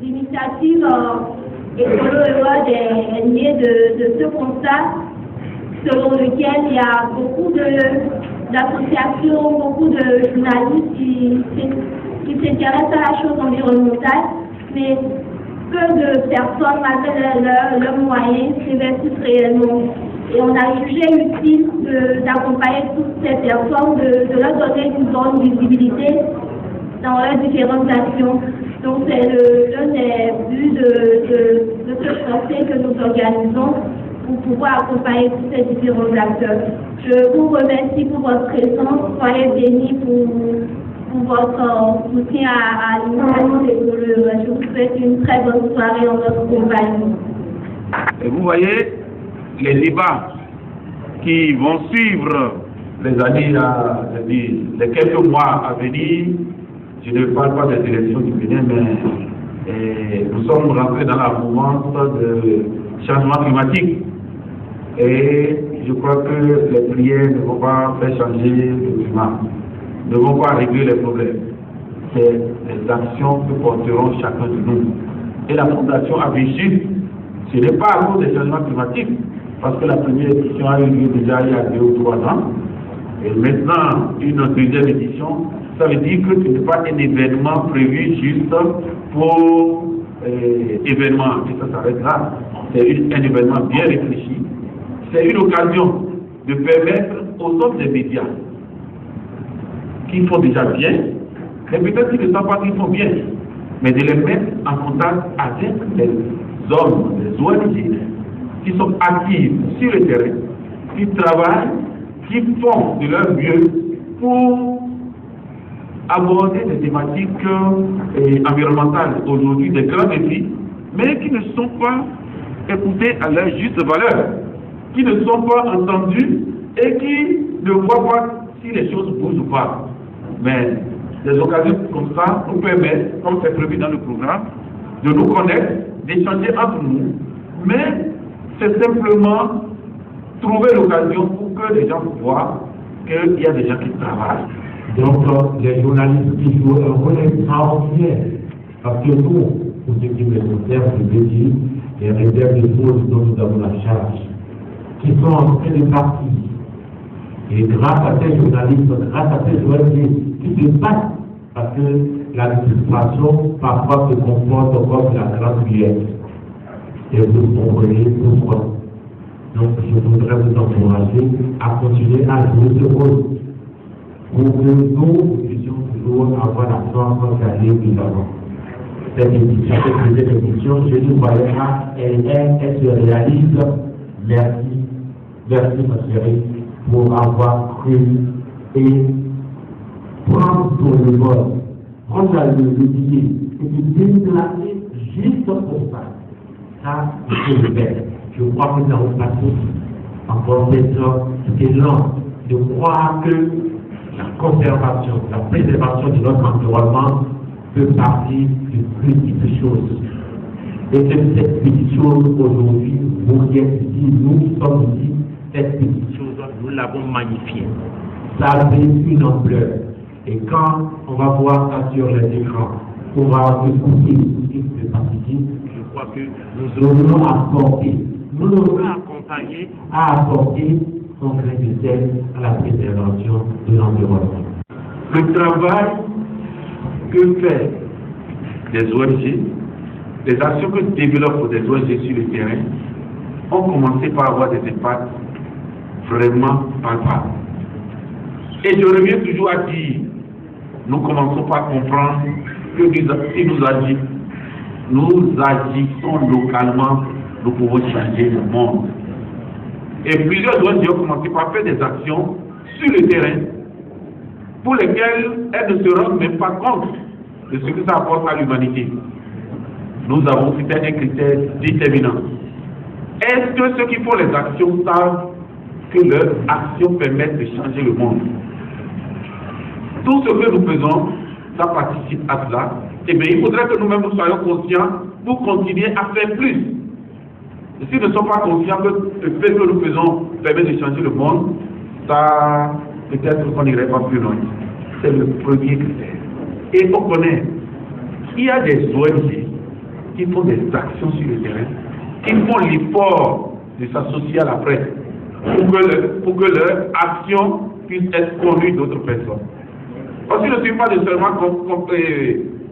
l'initiative Écolo-World est née de ce constat selon lequel il y a beaucoup d'associations, beaucoup de journalistes qui s'intéressent à la chose environnementale, mais peu de personnes, malgré leurs moyens, s'investissent réellement. Et on a jugé utile d'accompagner toutes ces personnes, de leur donner une bonne visibilité dans leurs différentes actions. Donc c'est l'un des buts de ce procès que nous organisons pour pouvoir accompagner tous ces différents acteurs. Je vous remercie pour votre présence. Soyez bénis pour votre soutien à l'initiative Écolo-World. Je vous souhaite une très bonne soirée en notre compagnie. Et vous voyez, les débats qui vont suivre les années, les quelques mois à venir, je ne parle pas des élections du Bénin, mais nous sommes rentrés dans la mouvance de changement climatique. Et je crois que les prières ne vont pas faire changer le climat, ne vont pas régler les problèmes. C'est les actions que porteront chacun de nous. Et la Fondation Avicii, ce n'est pas à cause des changements climatiques, parce que la première édition a eu lieu déjà il y a 2 ou 3 ans. Et maintenant, une deuxième édition, ça veut dire que ce n'est pas un événement prévu juste pour événement, et ça s'arrête là. C'est un événement bien réfléchi. C'est une occasion de permettre aux autres des médias qui font déjà bien, mais peut-être qu'ils ne savent pas qu'ils font bien, mais de les mettre en contact avec les hommes, les ONG, qui sont actifs sur le terrain, qui travaillent, qui font de leur mieux pour aborder des thématiques environnementales aujourd'hui, des grands défis, mais qui ne sont pas écoutés à leur juste valeur, qui ne sont pas entendus et qui ne voient pas si les choses bougent ou pas. Mais des occasions comme ça nous permettent, comme c'est prévu dans le programme, de nous connaître, d'échanger entre nous, mais c'est simplement trouver l'occasion pour que les gens voient qu'il y a des gens qui travaillent. Donc, les journalistes qui jouent un rôle extraordinaire, parce que nous, pour ce qui me concerne, je veux dire, les réserves de choses dont nous avons la charge, qui sont en train de partir. Et grâce à ces journalistes, grâce à ces ONG qui se battent, parce que l'administration parfois se comporte comme la grande cuillère. Et vous comprenez pourquoi. Donc je voudrais vous encourager à continuer à jouer ce rôle pour que nous puissions toujours avoir la force d'aller plus avant. Cette deuxième édition, je ne voyais pas, elle se réalise. Merci ma chérie, pour avoir cru et prendre sur le vol, prendre le billet et se déplacer juste pour ça. Ça, c'est le faire. Je crois que nous avons passé encore cet élan de croire que la conservation, la préservation de notre environnement peut partir de petites choses. Et que cette petite chose aujourd'hui, vous qui êtes ici, nous qui sommes ici, cette petite chose, nous l'avons magnifiée. Ça a une ampleur. Et quand on va voir ça sur les écrans, on va écouter de participer, je crois que nous aurons apporté, nous aurons accompagné à apporter son grain de sel à la préservation de l'environnement. Le travail que fait les ONG, les actions que développent des ONG sur le terrain, ont commencé par avoir des impacts vraiment palpables. Et je reviens toujours à dire, nous commençons par comprendre que si nous agissons localement, nous pouvons changer le monde. Et plusieurs ONG ont commencé par faire des actions sur le terrain pour lesquelles elles ne se rendent même pas compte de ce que ça apporte à l'humanité. Nous avons cité un critère déterminant. Est-ce que ceux qui font les actions savent que leurs actions permettent de changer le monde? Tout ce que nous faisons, ça participe à cela. Et bien, il faudrait que nous-mêmes nous soyons conscients pour continuer à faire plus. Et si nous ne sommes pas conscients que le fait que nous faisons permet de changer le monde, ça, peut-être qu'on n'irait pas plus loin. C'est le premier critère. Et on connaît, il y a des ONG qui font des actions sur le terrain, qui font l'effort de s'associer à la presse pour que leur action puisse être connue d'autres personnes. Parce que je ne suis pas de seulement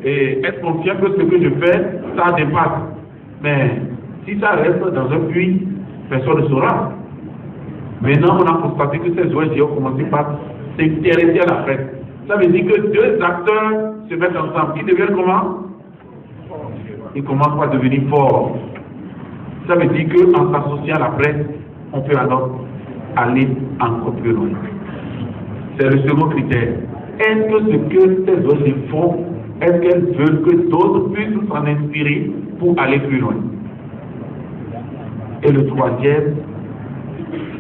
être conscient que ce que je fais, ça dépasse. Mais si ça reste dans un puits, personne ne saura. Maintenant, on a constaté que ces ONG ont commencé par s'intéresser à la presse. Ça veut dire que deux acteurs se mettent ensemble. Ils deviennent comment? Ils commencent par devenir forts. Ça veut dire qu'en s'associant à la presse, on peut alors aller encore plus loin. C'est le second critère. Est-ce que ce que ces ONG font, est-ce qu'elles veulent que d'autres puissent s'en inspirer pour aller plus loin? Et le troisième,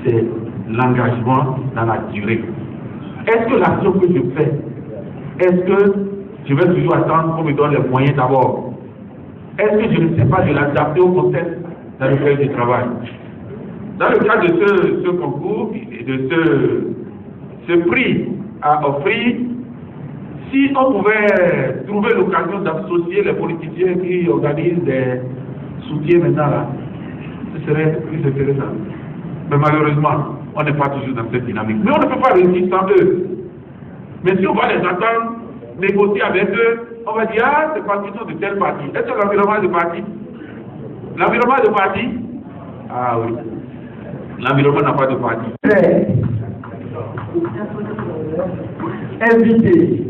c'est l'engagement dans la durée. Est-ce que l'action que je fais, est-ce que je vais toujours attendre qu'on me donne les moyens d'abord? Est-ce que je ne sais pas de l'adapter au contexte dans lequel je travaille? Dans le cas de ce concours et de ce prix à offrir, si on pouvait trouver l'occasion d'associer les politiciens qui organisent des soutiens maintenant là, ce serait plus intéressant. Mais malheureusement, on n'est pas toujours dans cette dynamique. Mais on ne peut pas réussir sans eux. Mais si on va les attendre, négocier avec eux, on va dire, ah, c'est parti de tel parti. Est-ce que l'environnement de parti? L'environnement de parti? Ah oui. L'environnement n'a pas de parti. Invité.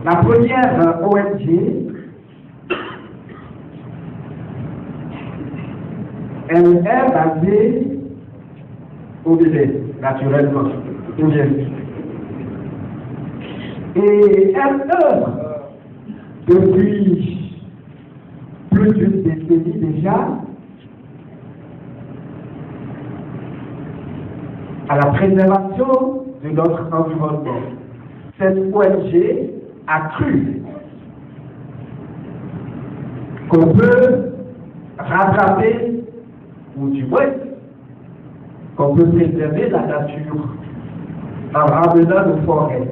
La première ONG, elle est basée au Bénin, naturellement. Et elle œuvre depuis plus d'une décennie déjà à la préservation de notre environnement. Cette ONG a cru qu'on peut rattraper, ou du moins, qu'on peut préserver la nature en ramenant nos forêts,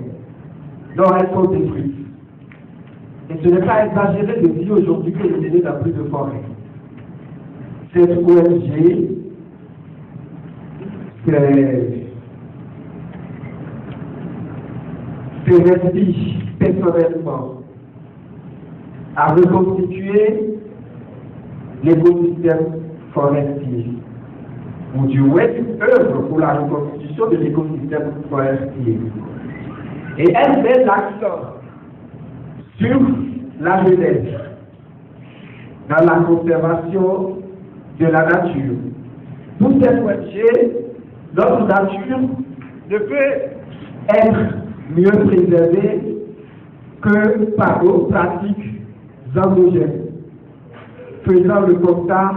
dont elles sont détruites. Et ce n'est pas exagéré de dire aujourd'hui que le Bénin n'a plus de forêt. Cette ONG s'investit personnellement à reconstituer l'écosystème forestier, ou du moins œuvre pour la reconstitution de l'écosystème forestier. Et elle met l'accent sur la jeunesse, dans la conservation de la nature. Pour cette ONG, notre nature ne peut être mieux préservée que par nos pratiques endogènes, faisant le constat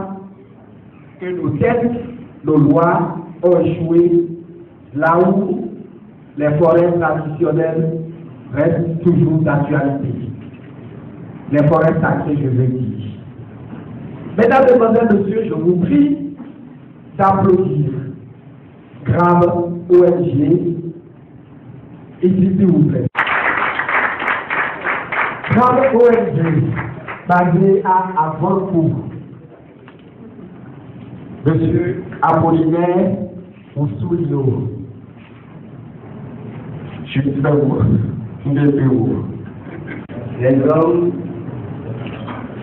que nos textes, nos lois ont échoué là où les forêts traditionnelles restent toujours d'actualité. Les forêts sacrées, je veux dire. Mesdames et Mesdemoiselles, Messieurs, je vous prie d'applaudir Grave ONG, ici s'il vous plaît. Grave ONG, basée à Vancouver. Monsieur Apollinaire Oussoulio. Je suis très heureux. Les hommes,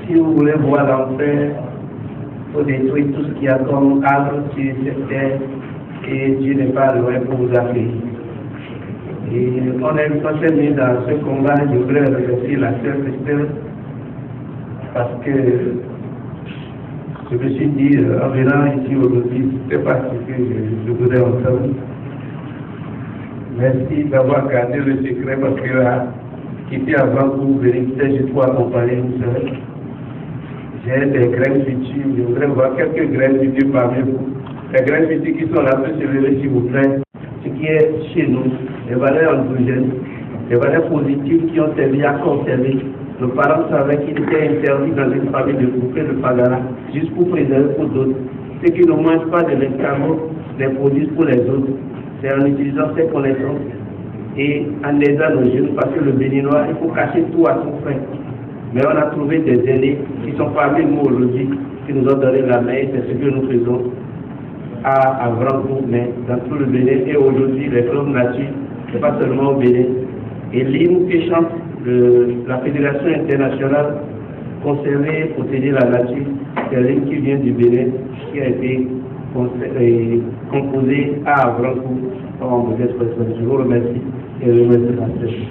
si vous voulez voir l'enfer, il faut détruire tout ce qu'il y a comme arbre sur cette terre et Dieu n'est pas loin pour vous accueillir. Et on est mis dans ce combat, je voudrais remercier la sœur Esther parce que je me suis dit, en venant ici aujourd'hui, ce n'est pas ce que je voudrais entendre. Merci d'avoir gardé le secret parce que quitté avant pour venir, je dois accompagner une sœur. J'ai des graines futures, je voudrais voir quelques graines futures parmi vous. Les graines futures qui sont là, peut se lever s'il vous plaît. Ce qui est chez nous, les valeurs endogènes, les valeurs positives qui ont servi à conserver. Nos parents savaient qu'il était interdit dans une famille de couper le pagara, juste pour préserver pour d'autres. Ceux qui ne mangent pas de l'escargot les produisent pour les autres. C'est en utilisant ces connaissances et en aidant nos jeunes, parce que le béninois, il faut cacher tout à son frère. Mais on a trouvé des aînés qui sont parmi nous aujourd'hui, qui nous ont donné la main, c'est ce que nous faisons à Avrancourt, mais dans tout le Bénin. Et aujourd'hui, les clubs nature, c'est pas seulement au Bénin. Et l'hymne que chante la Fédération internationale conserver, protéger la nature, c'est l'hymne qui vient du Bénin, qui a été composé à Avrancourt par un modeste personne. Je vous remercie et je vous remercie.